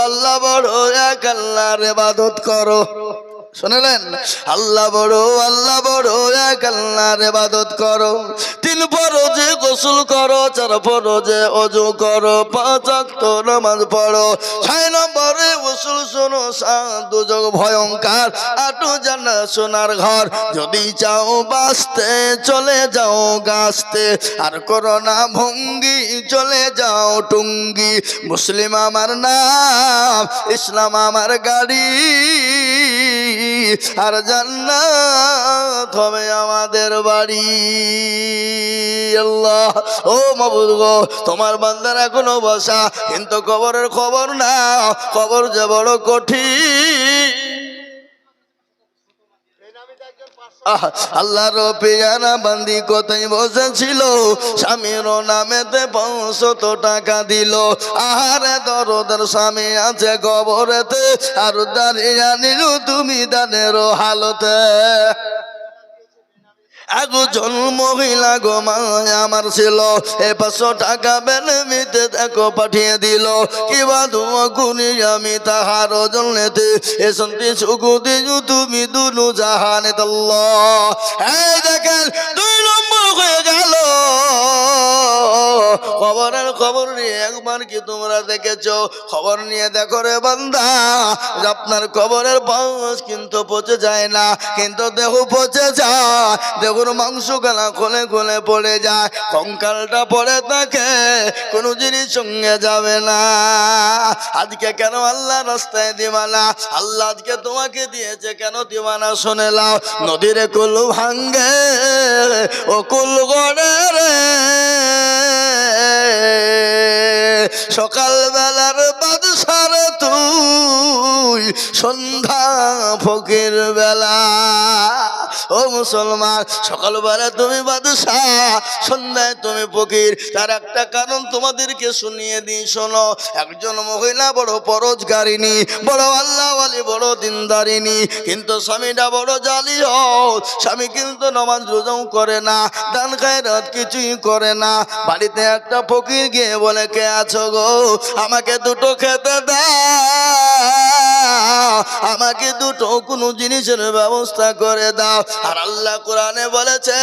আল্লাহ বড় এক আল্লাহর ইবাদত করো। শুনলেন? আল্লাহ বড় এক আল্লাহর ইবাদত করো। 3 ফরজে গোসল করো, 4 ফরজে ওযু করো, 5 ওয়াক্ত নামাজ পড়ো। 6 নম্বরে গোসল শোনো, 7 দুজক ভয়ঙ্কর, 8 জান্নাত সোনার ঘর। যদি চাও বাঁচতে চলে যাও গাছতে, আর করো না ভঙ্গি চলে যাও টুঙ্গি। মুসলিম আমার নাম, ইসলাম আমার গাড়ি, আর জান্নাত হবে আমাদের বাড়ি। আল্লাহ, ও মাবুদ গো, তোমার বান্দার এখনো বসা, কিন্তু কবরের খবর না। কবর যে বড় কঠিন। আল্লাহর পেয়ারা বান্দি কোথায় বসেছিল, স্বামীর নামেতে 500 টাকা দিল। আহারে দরদের স্বামী আছে কবরেতে, আর দাঁড়িয়ে নিল তুমি দানের হালতে। একজন মহিলা গো মায় আমার ছিল, 500 টাকা বেনিমিতে দেখো পাঠিয়ে দিল। কিবা ধোয়া গুনি আমি তাহার জন্যতে এ শান্তি সুখ দিও তুমি দুনু জাহানে আল্লাহ। এই দেখেন 2 নম্বর হয়ে গেল। খবরের খবর নিয়ে একবার কি তোমরা দেখেছো? খবর নিয়ে দেখো রে বান্দা, আপনার কবরের বাস কিন্তু পচে যায় না, কিন্তু দেহ পচে যায়। দেহর মাংস গালা খোলে খোলে পড়ে যায়, কঙ্কালটা পড়ে থাকে, কোনো জিনিস সঙ্গে যাবে না। আজকে কেন আল্লাহ রাস্তায় দিবানা? আল্লাহ আজকে তোমাকে দিয়েছে কেন দিবানা? শুনে লাও, নদীর কুল ভাঙ্গে ও কুল গড়ে রে, সকাল বেলার বাদশার তুই সন্ধ্যা ফকির বেলা। ও মুসলমান, সকালবেলা তুমি বাদশা, সন্ধ্যায় তুমি ফকির। তার একটা কারণ তোমাদেরকে শুনিয়ে দিই, শোনো। একজন মহিলা বড় পরোজগারিনী, বড় আল্লাহওয়ালি, বড় দিনদারিনী, কিন্তু স্বামীটা বড় জালিয়াত। স্বামী কিন্তু নামাজ রোজাও করে না, দান খায়রাত কিছুই করে না। বাড়িতে একটা ফকির গিয়ে বলে, কে আছো গো, আমাকে 2টো খেতে দাও, আমাকে 2টো কোনো জিনিসের ব্যবস্থা করে দাও। আর আল্লাহ কোরআনে বলেছে,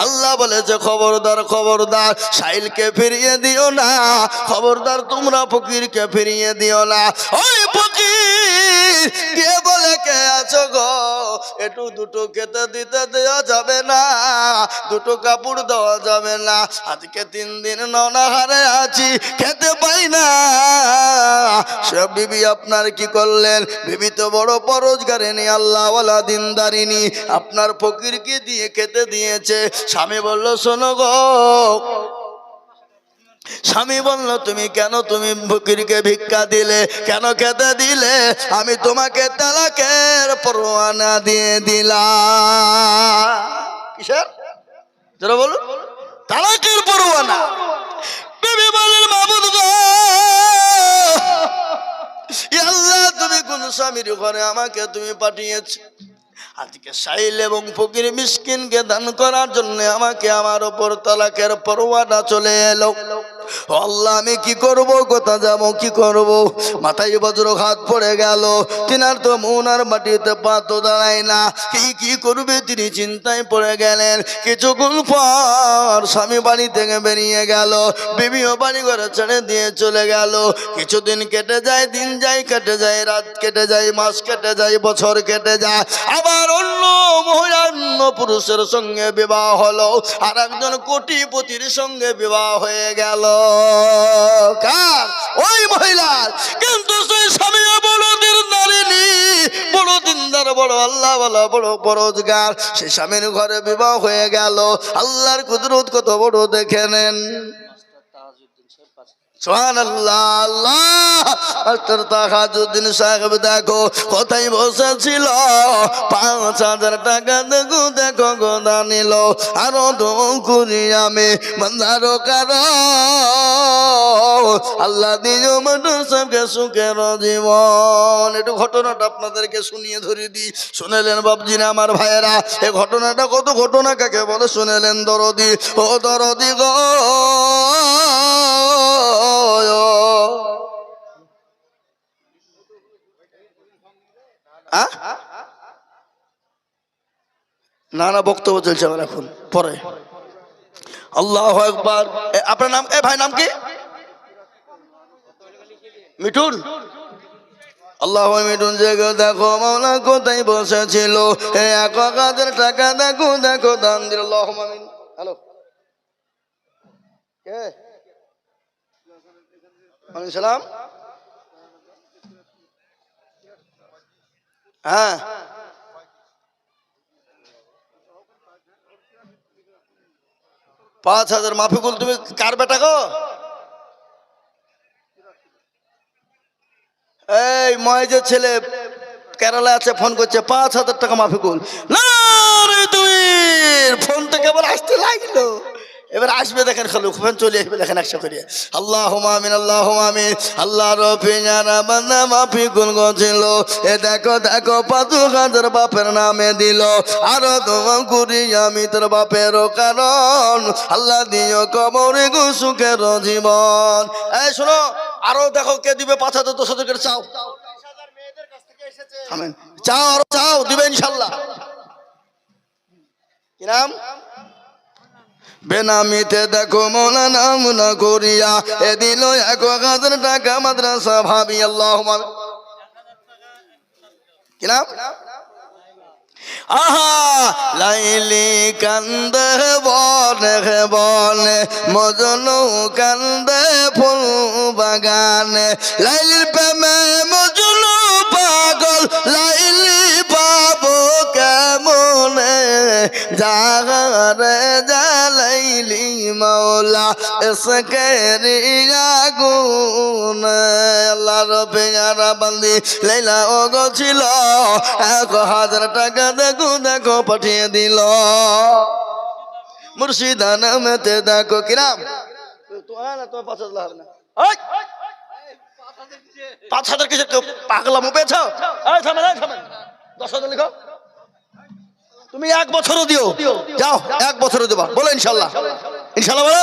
আল্লাহ বলেছে খবরদার খবরদার, সাইলকে ফিরিয়ে দিও না, খবরদার তোমরা ফকিরকে ফিরিয়ে দিও না। ওই ফকির কে বলে, কে আছো গো, একটু 2টো খেতে দিতে দেওয়া যাবে না, 2টো কাপড় দেওয়া যাবে না? আজকে 3 দিন ননাহারে আছি, খেতে পাই না। সব বিবি আপনার কি করলেন? বিবি তো বড় পরোজগারিনী, আল্লাহওয়ালা, দিনদারিনী, আপনার ফকিরকে দিয়ে খেতে দিয়েছে। স্বামী বলল, শোনো গো, স্বামী বলল, তুমি কেন তুমি ফকিরকে ভিক্ষা দিলে, কেন খেতে দিলে? আমি তোমাকে তালাকের পরোয়ানা দিয়ে দিলাম। কিসের? যারা বলুন, তালাকের পরোয়ানা। বিবি বলেন, মাবুদ গো, আল্লাহ তুমি কোন স্বামীর ঘরে আমাকে তুমি পাঠিয়েছো? আজকে সাইল এবং ফকির মিসকিনকে দান করার জন্য আমাকে আমার ওপর তালাকের পরোয়ানা চলে এলো। আল্লাহ, আমি কি করব, কোথা যাব, কি করব? মাথায় বজ্রঘাত পড়ে গেল। তিনার তো মন আর মাটিতে পা তো দাঁড়ায় না। কি করবে তিনি চিন্তায় পড়ে গেলেন। কিছুক্ষণ পর স্বামী বাড়ি থেকে বেরিয়ে গেল, বিবিও বাড়ি ঘরে ছেড়ে দিয়ে চলে গেল। কিছুদিন কেটে যায়, দিন যায়, কেটে যায়, রাত কেটে যায়, মাস কেটে যায়, বছর কেটে যায়। আবার অন্য মহিলা, অন্য পুরুষের সঙ্গে বিবাহ হলো, আর একজন কোটিপতির সঙ্গে বিবাহ হয়ে গেল। কার? ওই মহিলার। কিন্তু সেই স্বামী বড় দিনদারিনী, বড় দিনদার, বড় আল্লাহওয়ালা, বড় পরোজগার। সেই স্বামীর ঘরে বিবাহ হয়ে গেল। আল্লাহর কুদরত কত বড় দেখে নেন। সুবহানাল্লাহ। আল্লাহ, মাস্টার তাহাজুদ্দিন সাহেব দেখো কোথায় বসেছিল, 5000 টাকা দেখো দেখো গোদা নিল, আরো দুকুরি আমি বন্ধারো কারো। আল্লাহ দিও মানুষ সবকে সুখের জীবন। একটু ঘটনাটা আপনাদেরকে শুনিয়ে ধরে দিই। শুনেলেন বাবজিরা, আমার ভাইয়েরা, এই ঘটনাটা কত ঘটনা কাকে বলে শুনেলেন? দরদি, ও দরদি গো, না না, বক্তব্য চলছে আমার এখন, পরে। আল্লাহু আকবার। আপনার নাম? ভাই নাম কি? মিঠুন। আল্লাহ মিঠুন জেগে দেখো মাওলা কোথায় বসেছিল, 1,000 টাকা দেখো দেখো দান দিল। আল্লাহুম্মা আমিন। হ্যালো, কে? ওয়ালাইকুম সালাম। হ্যাঁ, 5,000 মাফিকুল। তুমি কার বেটা গো? এই ময়েজের ছেলে কেরালা আছে, ফোন করছে 5,000 টাকা মাফিকুল। না রে, তুই ফোন থেকে আবার আসতে লাগলো। এবার আসবে দেখেন, খালু ফোন চলে আসবে দেখেন, একশো করে। আল্লাহুম্মা আমিন, আল্লাহুম্মা আমিন। আল্লাহ রফিয়ানা বান্দা মাফিকুল গছিল, দেখো দেখো 5,000 বাপের নামে দিল, আরো তোমার করি আমি তোর বাপেরও কারণ, আল্লাহ দিও কবরে গো সুখের জীবন। এই শোনো, আরো দেখো কে দিবে 5,000, 10,000 করে চাও। আমিন। চাও, আরো চাও, দিবে ইনশাল্লাহ। কি নাম? বেনামিতে দেখো মৌলা নাম না করিয়া এ দিল 1,000 টাকা মাদ্রাসা ভাবি। আল্লাহুম্মা। কি নাম? আহা, লাইলি কান্দে বনে বনে, মজনু কান্দে ফুল বাগানে, লাইলির প্রেমে মজনু পাগল, লাইলি পাবো কেমনে, জাগারে জালাইলি মাওলা এসকেরি আগুন। আল্লাহ রবিয়ারা বান্দি লাইলা ও গছিল, 1,000 টাকা দেখো দেখো পাঠিয়ে দিল, মুর্শিদা নামেতে দেখো। কিরাম? তোমার 5,000 হবে না। 5,000 কিসে পাগলামো পেয়েছ? 10,000 লিখো। তুমি 1 বছরও দিও, যাও 1 বছরও দেবা, বলো ইনশাল্লাহ। ইনশাল্লাহ বলো।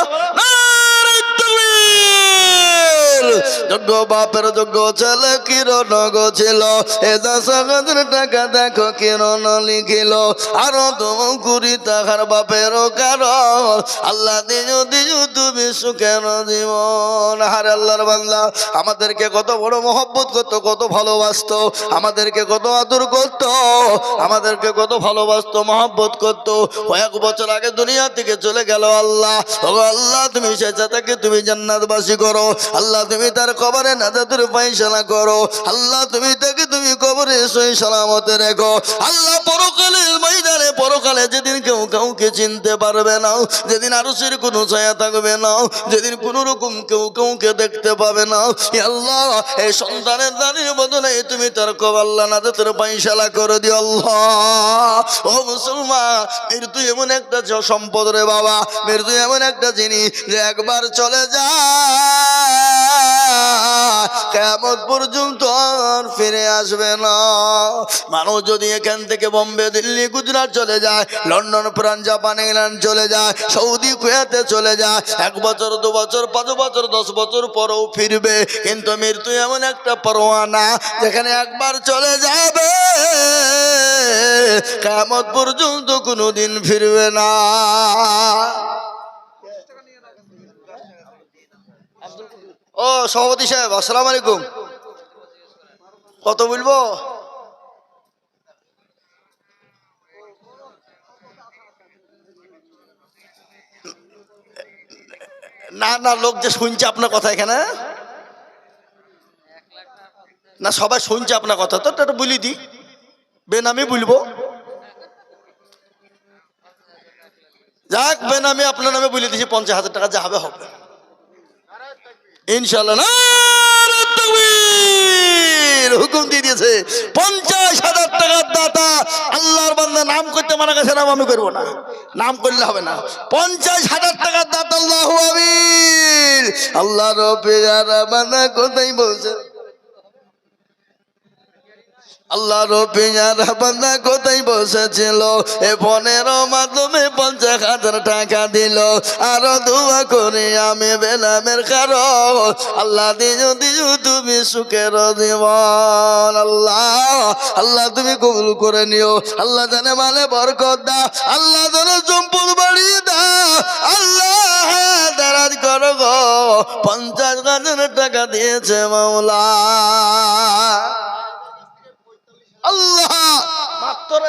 যোগ্য বাপের যোগ্য ছেলে কিরণ গছিল, 10,000 টাকা দেখো কিরণ লিখিল, আরো তোমার কুড়ি টাকার বাপেরও কারণ, আল্লাহ দিও দিও তুমি সুখের জীবন। হারে আল্লাহর বান্দা, আমাদেরকে কত বড় মহব্বত করতো, কত ভালোবাসতো, আমাদেরকে কত আদর করতো, আমাদেরকে কত ভালোবাসতো, মহব্বত করতো। 1 বছর আগে দুনিয়া থেকে চলে গেল। আল্লাহ, ও আল্লাহ তুমি সেটাকে তুমি জান্নাতবাসী করো। আল্লাহ তুমি তার কবরে নাজাতের ফায়সালা করো। আল্লাহ তুমি তাকে তুমি কবরে সহি সালামতে রেখো। আল্লাহ পরকালের ময়দানে, পরকালে যেদিন কেউ কাউকে চিনতে পারবে না, যেদিন আরশের কোনো ছায়া থাকবে না, যেদিন কোনো রকম কেউ কাউকে দেখতে পাবে না, আল্লাহ এই সন্তানের দানের বদলে তুমি তার কবর আল্লাহ নাজাতের ফায়সালা করে দিও। আল্লাহ, ও মুসলমান, মৃত্যু এমন একটা সম্পদ রে বাবা, মৃত্যু এমন একটা জিনিস যে একবার চলে যায়, কিয়ামত পর্যন্ত আর ফিরে আসবে না। মানুষ যদি এখান থেকে বোম্বে, দিল্লি, গুজরাট চলে যায়, লন্ডন, ফ্রান্স, জাপান, ইংল্যান্ড চলে যায়, সৌদি, কুয়েতে চলে যায়, 1 বছর, 2 বছর, 5 বছর, 10 বছর পরেও ফিরবে, কিন্তু মৃত্যু এমন একটা পরোয়ানা যেখানে একবার চলে যাবে, কিয়ামত পর্যন্ত কোনোদিন ফিরবে না। ও সভাপতি সাহেব, আসসালামু আলাইকুম। কত বলবো? না না, লোক যে শুনছে আপনার কথা এখানে, না সবাই শুনছে আপনার কথা, তো এটা বলি দি, বেনামি বলবো। যাক, বেনামি আপনার নামে বলে দিয়েছি, 50,000 টাকা যা হবে হবে ইনশাল্লাহ। না, হুকুম দিয়ে দিয়েছে 50,000 টাকার দাতা। আল্লাহর বান্দা নাম করতে মানা গেছে, নাম আমি করবো না, নাম করলে হবে না। 50,000 টাকার দাতা। আল্লাহু আমিন। আল্লাহ রব্বির বান্দা কোথায় বলছে? আল্লাহর পেয়ারা বান্দা কোথায় বসেছিল এ ফোনের মাধ্যমে 50,000 টাকা দিল আরো দোয়া করে আমি বেনামের কারণ আল্লাহ দিও দিও তুমি সুখের জীবন আল্লাহ আল্লাহ তুমি কবুল করে নিও আল্লাহ জানে মানে বরকত দাও আল্লাহ জানে সম্পদ বাড়িয়ে দাও আল্লাহ দারাজ করো গো 50,000 টাকা দিয়েছে মাওলা আল্লাহ মাত্র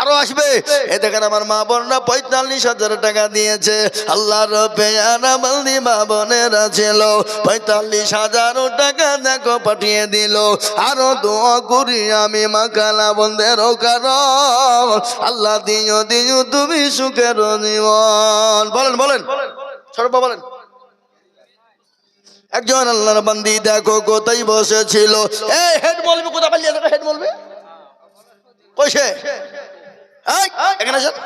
আরো আসবে এ দেখেন আমার মা বোনরা 45,000 টাকা দিয়েছে আল্লাহর পেয়ারা বলদি মা বোনেরা ছিল 45,000 টাকা দেখো পাঠিয়ে দিল আরো দোয়া করি আমি মা কালা বন্ধেরও কারণ আল্লাহ দিও দিও তুমি সুখের জীবন বলেন বলেন সর্ব বলেন একজন আল্লাহর বান্দি দেখো কোথায় বসেছিল এই হেড বলবে কোথায় পালিয়ে যাবে হেড বলবে কইছে এই এখানে আসেন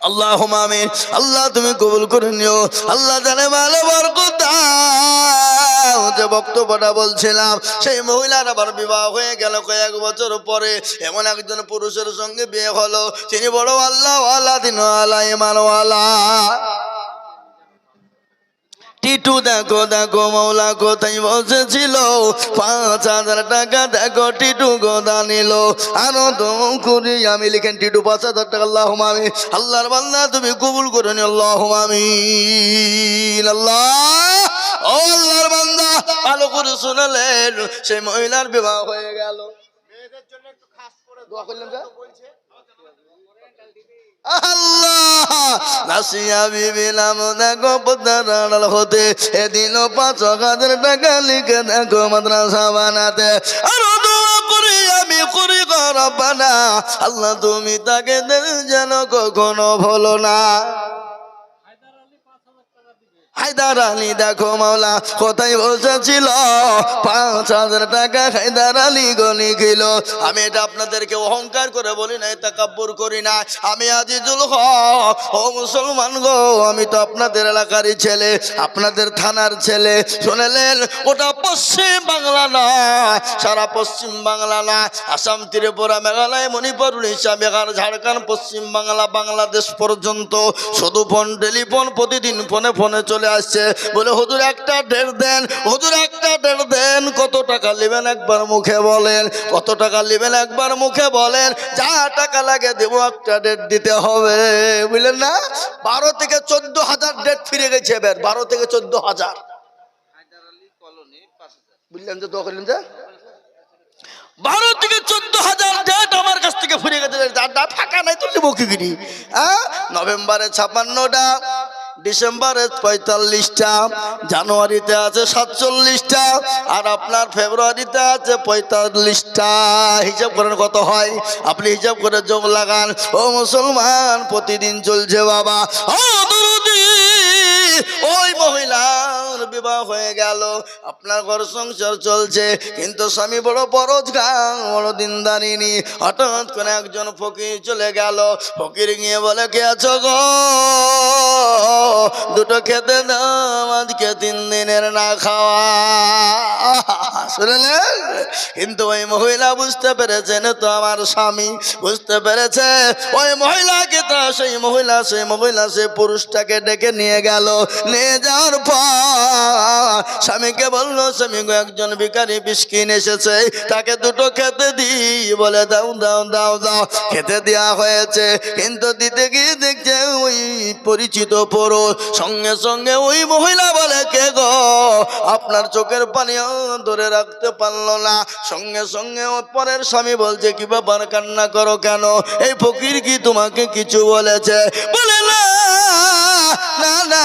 আল্লাহুম্মা আমিন আল্লাহ তুমি কবুল করে নিও আল্লাহ জানে ভালো বরকত দাও যে বক্তব্যটা বলছিলাম সেই মহিলার আবার বিবাহ হয়ে গেল কয়েক বছর পরে এমন একজন পুরুষের সঙ্গে বিয়ে হলো তিনি বড় আল্লাহ ওয়ালা দিনওয়ালা ঈমানওয়ালা টিটু দেখো দেখো মৌলা কোথায় বসেছিল 5,000 টাকা দেখো টিটু গোদা নিল আরো তো করি আমি লিখেন টিটু 5,000 টাকা আল্লাহুম্মা আমিন আল্লাহর বান্দা তুমি কবুল করে নিও আল্লাহুম্মা আমিন আল্লাহ ও আল্লাহর বান্দা ভালো করে শুনলেন সেই মহিলার বিবাহ হয়ে গেল মেয়েদের জন্য একটু খাস করে দোয়া করলেন যা আল্লাহ নাসিয়া বিবি নাম দেখো পদ্মার হতে এদিন 5,000 টাকা লিখে দেখো মাদ্রাসা বানাতে আরো দোয়া করি আমি করি গো রব্বানা আল্লাহ তুমি তাকে যেন কখনো ভুলো না হায়দার আলী দেখো মাওলা কোথায় বসেছিল 5,000 টাকা হায়দার আলী গলি গেল আমি এটা আপনাদেরকে অহংকার করে বলি না তাকাব্বুর করি না আমি আজিজুল হক ও মুসলমান গো আমি তো আপনাদের এলাকারই ছেলে আপনাদের থানার ছেলে শুনলেন ওটা পশ্চিম বাংলা না সারা পশ্চিম বাংলা না আসাম ত্রিপুরা মেঘালয় মণিপুর উড়িষ্যা বিহার ঝাড়খণ্ড পশ্চিম বাংলা বাংলাদেশ পর্যন্ত শুধু ফোন টেলিফোন প্রতিদিন ফোনে ফোনে চলে আসছে বলে হুজুর একটা ডেট দেন হুজুর একটা ডেট দেন কত টাকা নেবেন একবার মুখে বলেন কত টাকা নেবেন একবার মুখে বলেন যা টাকা লাগে দেবো একটা ডেট দিতে হবে বুঝলেন না 12 থেকে 14,000 ডেট ফিরে গেছে এবার 12 থেকে 14,000 বুঝলেন যে দোয়া করলেন যে 12 থেকে 14,000 ডেট আমার কাছ থেকে ফিরে গেছে ফাঁকা নাই তুললে বকিগিরি নভেম্বরে 56টা ডিসেম্বরে 45টা জানুয়ারিতে আছে 47টা আর আপনার ফেব্রুয়ারিতে আছে 45টা হিসাব করেন কত হয় আপনি হিসাব করে যোগ লাগান ও মুসলমান প্রতিদিন চলছে বাবা ও দুরুদি ওই মহিলার বিবাহ হয়ে গেল আপনার ঘর সংসার চলছে কিন্তু স্বামী বড় পরোজগার বড় দিনদারিনী হঠাৎ করে একজন ফকির চলে গেল ফকির গিয়ে বলে কে আছো গো দুটো খেতে দাও আজকে 3 দিনের না খাওয়া শুনলেন কিন্তু ওই মহিলা বুঝতে পেরেছেন তো আমার স্বামী বুঝতে পেরেছে ওই মহিলাকে তো সেই মহিলা সে পুরুষটাকে ডেকে নিয়ে গেল নিয়ে যাওয়ার পর স্বামীকে বললো স্বামী একজন ভিখারি মিসকিন এসেছে তাকে দুটো খেতে দিই বলে দাও দাও দাও দাও খেতে দেওয়া হয়েছে কিন্তু দিতে গিয়ে দেখছে ওই পরিচিত পুরুষ সঙ্গে সঙ্গে ওই মহিলা বলে কে গো আপনার চোখের পানিও ধরে রাখতে পারলো না সঙ্গে সঙ্গে পরের স্বামী বলছে কি ব্যাপার কান্না করো কেন এই ফকির কি তোমাকে কিছু বলেছে বলে না না না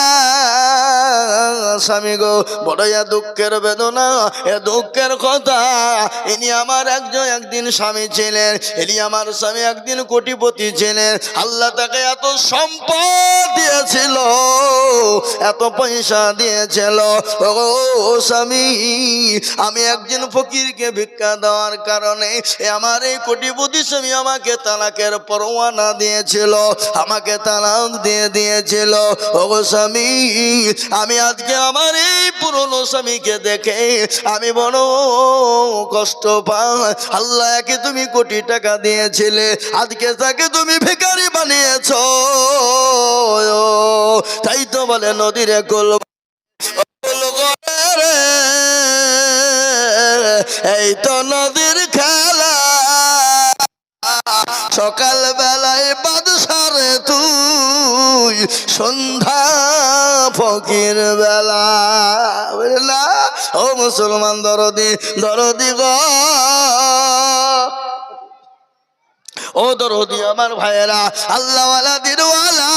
স্বামী গো বড়ইয়া দুঃখের বেদনা এ দুঃখের কথা ইনি আমার একদিন স্বামী ছিলেন ইনি আমার স্বামী একদিন কোটিপতি ছিলেন আল্লাহ তাকে এত সম্পদ দিয়েছিল এত পয়সা দিয়েছিল ও স্বামী আমি একজন ফকিরকে ভিক্ষা দেওয়ার কারণে আমার এই কোটিপতি স্বামী আমাকে তালাকের পরোয়ানা দিয়েছিল আমাকে তালাক দিয়ে দিয়েছিল ও স্বামী আমি আজকে আমার এই পুরনো স্বামীকে দেখে আমি বড় কষ্ট পাই। আল্লাহ, একে তুমি কোটি টাকা দিয়েছিলে, আজকে তাকে তুমি ভিখারি বানিয়েছো। তাই তো বলে নদীরে কুল রে, এই তো নদীর খেলা। সকাল বেলায় বাদশারে তুই, সন্ধ্যা ফকির বেলা। বুঝলা ও মুসলমান দরদি, দরদি গো, ও দরদি আমার ভাইয়েরা, আল্লাহওয়ালা দিনওয়ালা,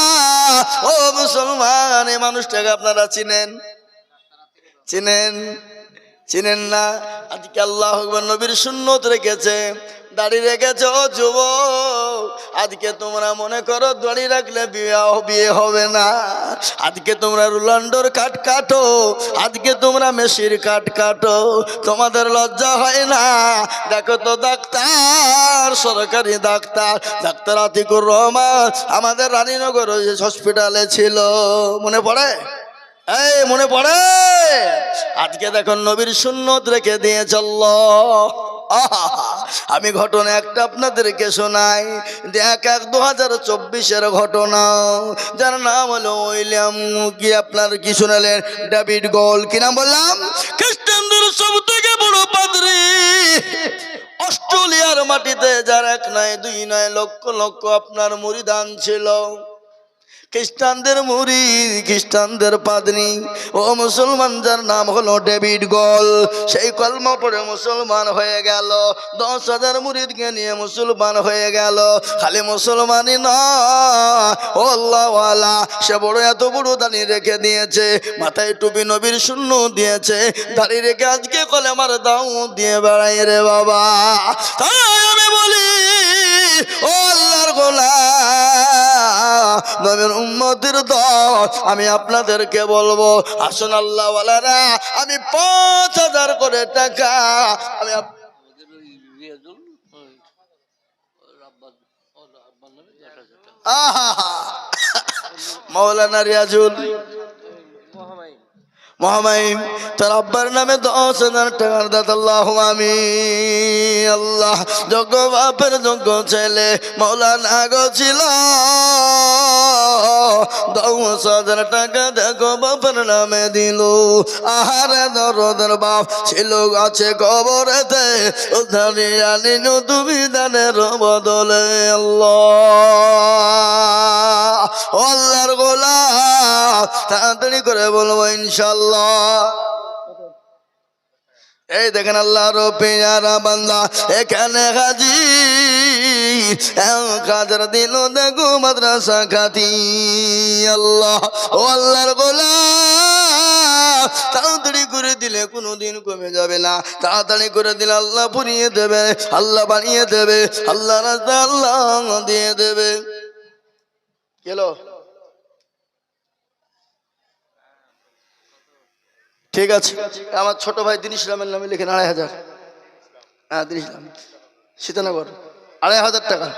ও মুসলমান, এই মানুষটাকে আপনারা চিনেন? চিনেন? চিনেন না? আজকে আল্লাহ আকবার নবীর সুন্নত রেখেছে, দাড়ি রেখেছে। ও যুবক, আজকে তোমরা মনে করো দাড়ি রাখলে বিয়ে হবে না। আজকে তোমরা রোলান্ডোর কাট কাটো, আজকে তোমরা মেসির কাট কাটো, তোমাদের লজ্জা হয় না? দেখো তো ডাক্তার, সরকারি ডাক্তার, ডাক্তার আতিকুর রহমান আমাদের রানীনগর হসপিটালে ছিল, মনে পড়ে? এই মনে পড়ে? আজকে দেখুন নবীর সুন্নত রেখে দিয়ে চলল। আমি ঘটনা একটা আপনাদেরকে শোনাই, দেখ 2024-এর ঘটনা, যার নাম হলো উইলিয়াম, কি আপনার কি শোনালেন, ডেভিড গোল, কি নাম বললাম? খ্রিস্টানদের সব থেকে বড় পাদ্রী, অস্ট্রেলিয়ার মাটিতে, যার এক নয় দুই নয় লক্ষ লক্ষ আপনার মুরিদান ছিল। খ্রিস্টানদের মুরিদ, খ্রিস্টানদের পাদ্রী, ও মুসলমান, যার নাম হলো ডেভিড গোল। সেই কলমা পড়ে মুসলমান হয়ে গেল, 10,000 মুরিদকে নিয়ে মুসলমান হয়ে গেল। খালি মুসলমানই না, ও আল্লাহওয়ালা, সে বড় এত বড় দাড়ি রেখে দিয়েছে, মাথায় টুপি নবীর শূন্য দিয়েছে, দাড়ি রেখে আজকে কলেমার দাও দিয়ে বেড়াই রে বাবা। তাই আমি বলি, ও আল্লাহর গোলাম, নবীর উম্মতের দল, আমি আপনাদেরকে বলবো, আসুন আল্লাহওয়ালারা, আমি 5,000 করে টাকা আমি মৌলানা রিয়াজুল মহামাইম, তার আব্বার নামে 10,000 টাকার দাত। আল্লাহ আমিন। আল্লাহ, যোগ্য বাপের যোগ্য ছেলে মৌলানা গো ছিল, 10,000 টাকা দেখো বাপের নামে দিল। আহারে দরদের বাপ ছিল আছে কবরেতে, উদ্ধারি আনিনু তুমি দানের বদলে। আল্লাহ, আল্লাহর গোলাম, তাড়াতাড়ি করে বলবো ইনশাআল্লাহ। এই দেখেন আল্লাহর পেয়ারা বান্দা এখানে হাজির, 1,000 দিল দেখো মাদ্রাসা খাতি। আল্লাহ, ও আল্লাহর গোলাম, তাড়াতাড়ি করে দিলে কোনোদিন কমে যাবে না, তাড়াতাড়ি করে দিলে আল্লাহ পুরিয়ে দেবে, আল্লাহ বানিয়ে দেবে, আল্লাহ রাস্তা আল্লাহ দিয়ে দেবে। গেলো? ঠিক আছে, আমার ছোট ভাই দিন ইসলামের নামে লিখেন 2,500। হ্যাঁ, দিন ইসলাম, সীতানগর, 2,500 টাকা।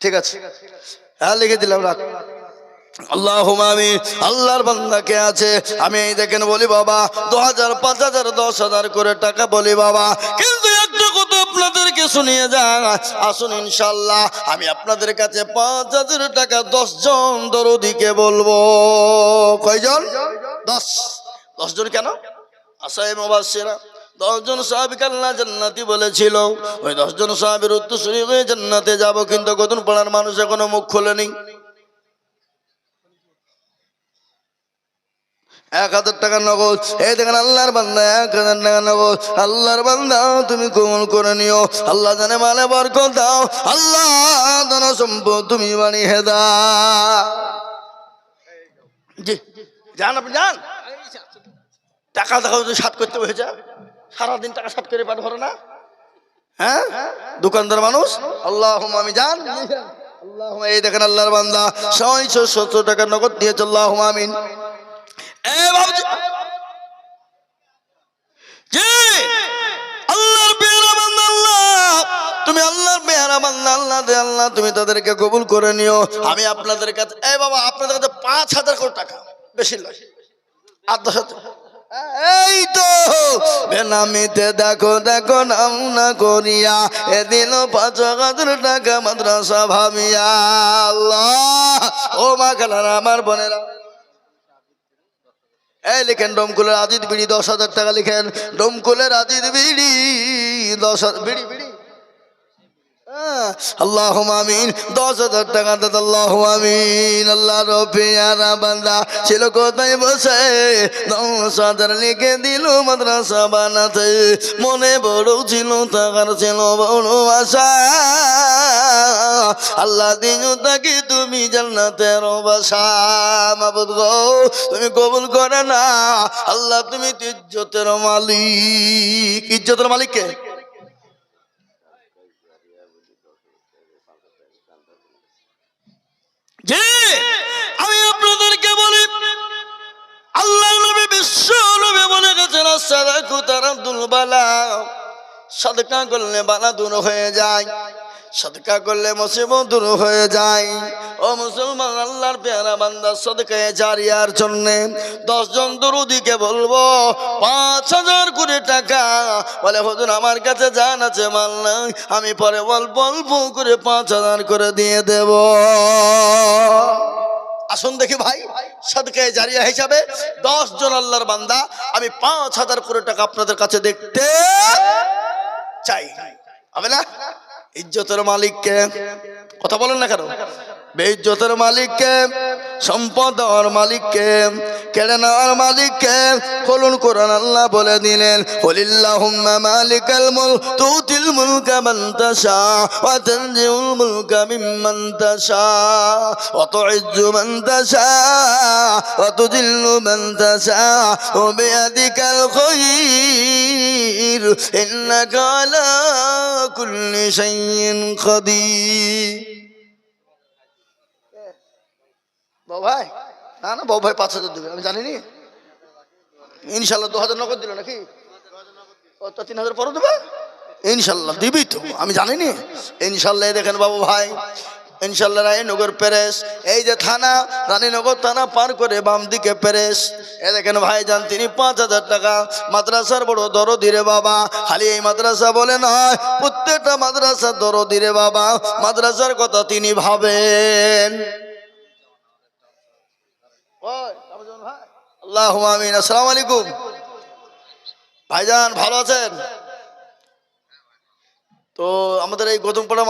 ঠিক আছে, হ্যাঁ লিখে দিলাম, রাখ। আল্লাহুম্মা আমিন। আল্লাহর বান্দা কে আছে? আমি এই দেখেন বলি বাবা, 2,000, 5,000, 10,000 করে টাকা বলি বাবা, কিন্তু একটা কথা আপনাদেরকে শুনিয়ে যান, আসুন ইনশাআল্লাহ আমি আপনাদের কাছে 5,000 টাকা 10 জন দরদিকে বলবো। কয়জন? 10 জন। কেন? আসায়ে মুবাশশিরা 10 জন সাহাবীকে আল্লাহ জান্নাতি বলেছিল, ওই 10 জন সাহাবীর উত্তরসূরি হয়ে জান্নাতে যাব, কিন্তু কতন পাড়ার মানুষ এখনো মুখ খোলেনি। 1,000 টাকা নগদ। এই দেখেন আল্লাহর বান্দা 1,000 টাকা নগদ। আল্লাহর বান্দা তুমি কবুল করে নিও, আল্লাহ জানে মালে বরকত দাও, আল্লাহ ধন সম্পদ তুমি বানিয়ে দাও। জি যান, আপনি যান। টাকা দেখা সাত করতে হয়েছে, সারাদিন টাকা সাত করে পাঠ ভরে না। হ্যাঁ, দোকানদার মানুষ। আল্লাহুম্মা আমি যান। আল্লাহুম্মা, এই দেখেন আল্লাহর বান্দা 670 টাকা নগদ দিয়েছে। আল্লাহুম্মা আমিন। এ বাবুজি, জি আল্লাহর পেয়ারা বান্দা, আল্লাহ তুমি আল্লাহর পেয়ারা বান্দা, আল্লাহ দে আল্লাহ তুমি তাদেরকে কবুল করে নিও। আমি আপনাদের কাছে, এই বাবা আপনাদের কাছে 5,000 করে টাকা, বেশি নয়, আর 10,000 এই তো বেনামিতে দেখো দেখো নাম না করিয়া এদিন 5,000 টাকা মাদ্রাসা ভাবিয়া আল্লাহ ও মা খালারা আমার বোনেরা এই লিখেন ডোমকুলের আজিদ বিড়ি 10,000 টাকা লিখেন ডোমকুলের আজিদ বিড়ি 10,000 বিড়ি বিড়ি আল্লাহুম্মা আমিন 10,000 টাকা দাদা আল্লাহুম্মা আমিন আল্লাহ রব্বিয়ানা বান্দা ছিল কোথায় বসে 10,000 লিখে দিল মাদ্রাসা বানাতে মনে বড় ছিল টাকার ছিল বড় আশা আল্লাহ দিন তাকে তুমি জান্নাতের বাসা মাবুদ গো তুমি কবুল করে না আল্লাহ তুমি তো ইজ্জতের মালিক ইজ্জতের মালিক কে জি আমি আপনাদেরকে বলি আল্লাহ নবী বিশ্ব নবী বলে গেছেন সাদাকু তারাদুল বালা সাদকা করলে বালা দূর হয়ে যায় সাদকা করলে মুসিবত দূর হয়ে যায় ও মুসলমান আল্লাহর পেয়ারা বান্দা সাদকায়ে জারিয়ার জন্য 10 জন দরুদীকে বলবো 5,000 করে টাকা বলে হুজুর আমার কাছে জান আছে মাল নাই আমি পরে অল্প অল্প করে 5,000 করে দিয়ে দেব আসুন দেখি ভাই সাদকায়ে জারিয়া হিসাবে 10 জন আল্লাহর বান্দা আমি 5,000 করে টাকা আপনাদের কাছে দেখতে চাই হবে না ইজ্জতের মালিককে কথা বলেন না কেন বেইজ্জতের মালিককে সম্পদ দেওয়ার মালিককে কেড়ে নেওয়ার মালিককে খুলুন কোরআন আল্লাহ বলে দিলেন কুলিল্লাহুম্মা মালিকাল মুলক তুতিল মুলকা মান তাশা ওয়া তানজিউল মুলকা মিম্মান তাশা ওয়া তুইজ্জু মান তাশা ওয়া তুযিল্লু মান তাশা ওয়া বিয়াদিকাল খায়র ইন্নাকা আলা কুল্লি শাইইন কাদির বাবু ভাই না না বাবু ভাই 5,000 দেবে আমি জানিনি ইনশাল্লাহ 2,000 নগদ দিল নাকি ও তো 3,000 পরে দেবে ইনশাল্লাহ দিবি তো আমি জানিনি ইনশাল্লাহ দেখেন বাবু ভাই ইনশাল্লাহ রানীনগর প্যারেস এই যে থানা রানীনগর থানা পার করে বাম দিকে প্যারেস এ দেখেন ভাই যান তিনি 5,000 টাকা মাদ্রাসার বড় দরদি রে বাবা খালি এই মাদ্রাসা বলে নয় প্রত্যেকটা মাদ্রাসা দরদি রে বাবা মাদ্রাসার কথা তিনি ভাবেন আল্লাহুম্মা আমিন আসসালামু আলাইকুম ভাইজান ভালো আছেন তো আমাদের এই গৌতমপাড়া